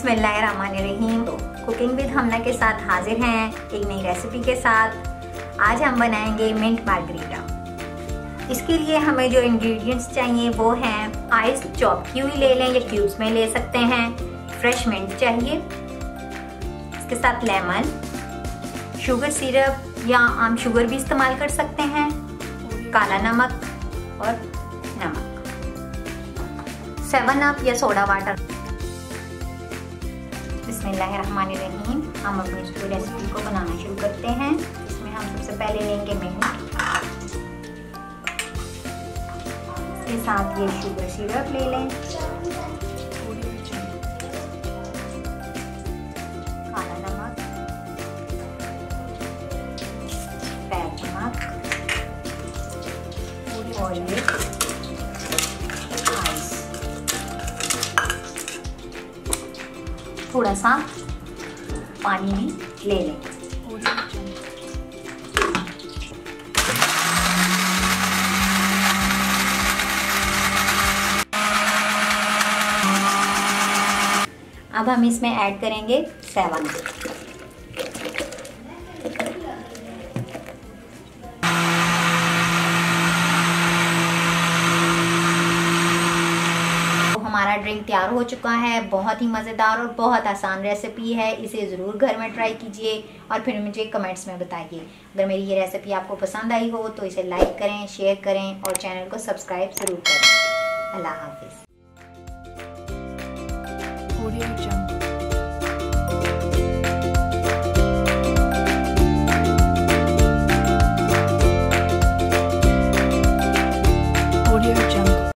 बिस्मिल्लाहिर्रहमानिर्रहीम। तो cooking with हमना के साथ हाजिर हैं एक नई रेसिपी के साथ। आज हम बनाएंगे मिंट मार्गरीटा। इसके लिए हमें जो इंग्रेडिएंट्स चाहिए वो हैं आइस चॉप की हुई ले लें या क्यूब्स में ले सकते हैं, फ्रेश मिंट चाहिए, इसके साथ लेमन, शुगर सिरप या आम शुगर भी इस्तेमाल कर सकते हैं, काला नमक और नमक, 7 अप या सोडा वाटर। बिस्मिल्लाहिर्रहमानिर्रहीम। हम अपनी इस रेसिपी को बनाना शुरू करते हैं। इसमें हम सबसे पहले लेंगे मिंट, इसके साथ ये शुगर सिरप ले लें, काला नमक, सफेद नमक और ये आइस, थोड़ा सा पानी भी ले लें। अब हम इसमें ऐड करेंगे 7 हमारा ड्रिंक तैयार हो चुका है। बहुत ही मज़ेदार और बहुत आसान रेसिपी है। इसे ज़रूर घर में ट्राई कीजिए और फिर मुझे कमेंट्स में बताइए। अगर मेरी ये रेसिपी आपको पसंद आई हो तो इसे लाइक करें, शेयर करें और चैनल को सब्सक्राइब ज़रूर करें। अल्लाह हाफिज़।